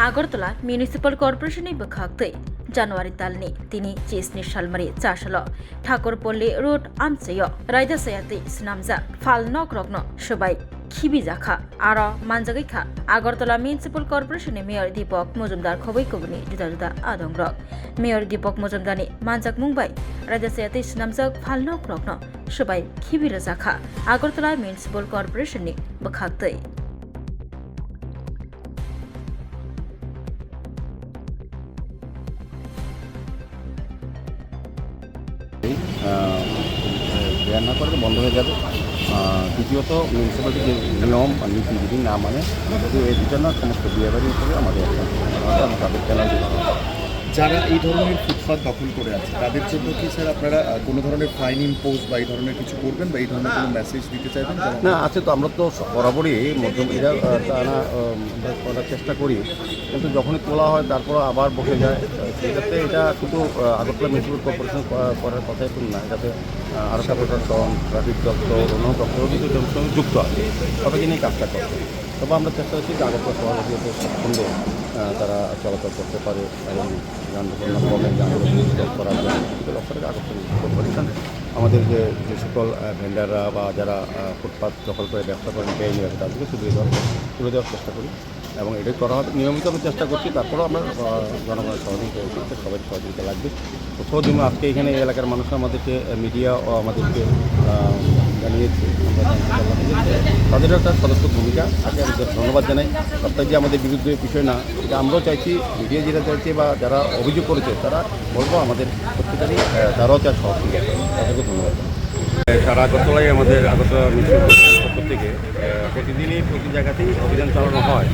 Agartala Municipal Corporation Bakakte, January Talni, Tini, Chisni Shalmari, Chashalo, Thakurpolli Road, Amsayo, Raja Sayati, Snamza, Falnok Rogno, Shobai, Kibizaka, Ara, Manzagika, Agartala Municipal Corporation, Mayor Deepak Mojumdar Khoboi Kobuni, Juda Adongrok, Mayor Deepak Mojumdani, Manzak Mumbai, Raja Sayati, Snamza, Falnok Rogno, Shobai, Kibirazaka, Agartala Municipal Corporation, Bakakte. না করলে বন্ধ হয়ে যাবে। দ্বিতীয়ত municipality যে নিয়ম বা নীতি যদি না মানে যদি এই দুটো না সমস্ত বিয়েবাড়ি হিসেবে আমাদের আমরা তাদের চ্যালেঞ্জ দিতে যারা এই ধরনের ফুটপাত দখল করে আছে তাদের জন্য কি স্যার আপনারা কোনো ধরনের ফাইন ইম্পোজ বা এই ধরনের কিছু করবেন বা এই ধরনের কোনো মেসেজ দিতে চাইবেন? না আছে তো, আমরা তো বরাবরই মধ্যমীরা টানা করার চেষ্টা করি, কিন্তু যখনই তোলা হয় তারপর আবার বসে যায়। সেক্ষেত্রে এটা শুধু আগরতলা মিউনিসিপ্যাল কর্পোরেশন করার কথাই শুনি না, যাতে আরক্ষা প্রশাসন, ট্রাফিক দপ্তর, অন্য দপ্তরও কিন্তু এটার সঙ্গে যুক্ত আছে, সবাইকে নিয়ে কাজটা করছে। তবে আমরা চেষ্টা করছি যে আগরতলা শহরে যাতে স্বাচ্ছন্দ্যে তারা চলাচল করতে পারে এবং যানবাহন কমে যানবাহন করার জন্য আগরতলা কর্পোরেশন আমাদের যে সকল ভেন্ডাররা বা যারা ফুটপাত দখল করে ব্যবসা করেন বেআইনিভাবে তাদেরকে তুলে দেওয়ার চেষ্টা করি এবং এটাই করা হবে। নিয়মিত আমি চেষ্টা করছি, তারপরেও আমরা জনগণের সহযোগিতা করতে সবাই সহযোগিতা লাগবে। প্রথম দিন আজকে এখানে এই এলাকার মানুষ আমাদেরকে মিডিয়া ও আমাদেরকে জানিয়েছে, তাদেরও একটা সদস্য ভূমিকা থাকে। আমি ধন্যবাদ জানাই। সবটাই যে আমাদের বিরুদ্ধে বিষয় না, এটা আমরাও চাইছি, মিডিয়া যেটা চাইছে বা যারা অভিযোগ করেছে তারা বলবো আমাদের প্রত্যেকেরই তারাও চায় সহযোগিতা, তাদেরকে ধন্যবাদ। সারা আগরতলায় আমাদের আগরতলা মিউনিসিপ্যাল পক্ষ থেকে প্রতিদিনই প্রতি জায়গাতেই অভিযান চালানো হয়।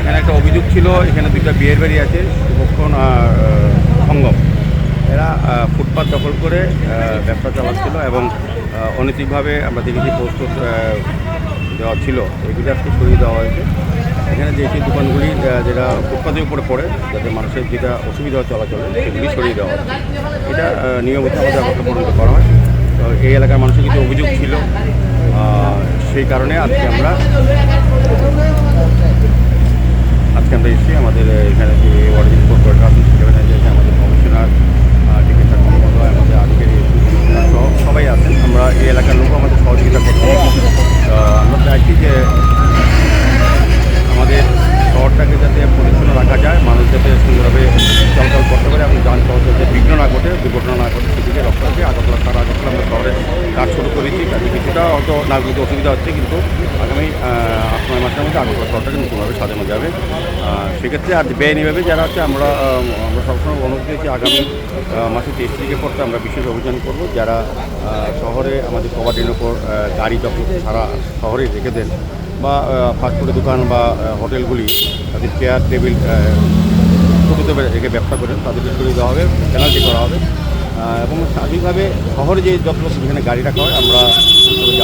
এখানে একটা অভিযোগ ছিল, এখানে দুইটা বিয়ের বাড়ি আছে, শুভক্ষণ আর সঙ্গম, এরা ফুটপাত দখল করে ব্যবসা চালাচ্ছিল এবং অনৈতিকভাবে আমরা দেখেছি পোস্ট দেওয়া ছিল, এগুলি আজকে সরিয়ে দেওয়া হয়েছে। এখানে যে সেই দোকানগুলি যেটা ফুটপাতের উপরে পড়ে, যাতে মানুষের যেটা অসুবিধা চলাচলে সেগুলি সরিয়ে দেওয়া হয়। এটা নিয়মিত আমাদের আগরতলা পর্যন্ত করা হয়। তো এই এলাকার মানুষের কিছু অভিযোগ ছিল, সেই কারণে আজকে আমরা এসেছি। আমাদের এখানে যে ওয়ার্ড কর্পোরেটর আছেন সেখানে আমাদের কমিশনার, টিকিটটা কর্মকর্তা, আমাদের আধিকারিক সহ সবাই আছেন। আমরা এই এলাকার লোক আমাদের সহযোগিতা করছি। আমরা চাইছি যে আমাদের শহরটাকে যাতে পরিচ্ছন্ন রাখা যায়, মানুষ যাতে সুন্দরভাবে চলাচল করতে পারে এবং যান চলাচল বিঘ্ন না ঘটে, দুর্ঘটনা না ঘটে, সেদিকে লক্ষ্য রেখে আগরতলা আমরা শহরে কাজ শুরু করেছি। কাজে কিছুটা হয়তো নাগরিক অসুবিধা হচ্ছে, কিন্তু আগামী 8-9 মাসের মধ্যে আগরতলা শহরটাকে নতুনভাবে সাজানো যাবে। সেক্ষেত্রে আর বেআইনিভাবে যারা আছে আমরা সবসময় অনুরোধ করেছি আগামী মাসে 23 তারিখের পর আমরা বিশেষ অভিযান করব। যারা শহরে আমাদের কভারের ওপর গাড়ি যখন সারা শহরে রেখে দেন বা ফাস্টফুডের দোকান বা হোটেলগুলি তাদের চেয়ার টেবিল ছোটোতে রেখে ব্যবসা করেন, তাদেরকে সরিয়ে দেওয়া হবে, পেনাল্টি করা হবে। এবং স্বাভাবিকভাবে শহরে যে যত যেখানে গাড়ি রাখা হয় আমরা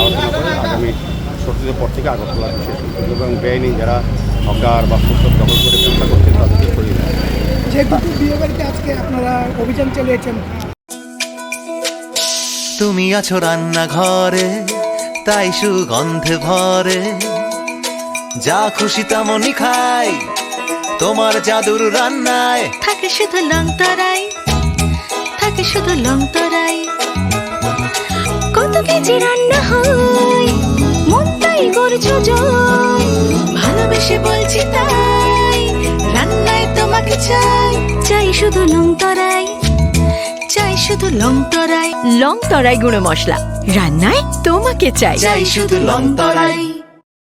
আলোচনা করে আগামী 17 পর থেকে আগরতলা বিশেষ এবং বেআইনি যারা হকার বা ফুটপাত দখল করে ব্যবসা করছেন তাদেরকে সরিয়ে দেওয়া হবে। যে দুটো বিয়েবাড়িতে আজকে আপনারা অভিযান চালিয়েছেন, তুমি আছো রান্নাঘরে, তাই সুগন্ধে ভরে, যা খুশি তেমনই খাই, তোমার জাদুর রান্নায় থাকে শুধু লং তরাই, থাকে শুধু লং তরাই। কত কেজি রান্না হয়, মন তাই করছো জয়, ভালোবেসে বলছি তাই, রান্নায় তোমাকে চাই, চাই শুধু লং তরাই, চাই শুধু লং তরাই। লং তরাই গুঁড়ো মশলা, রান্নায় তোমাকে চাই, চাই শুধু লং তরাই।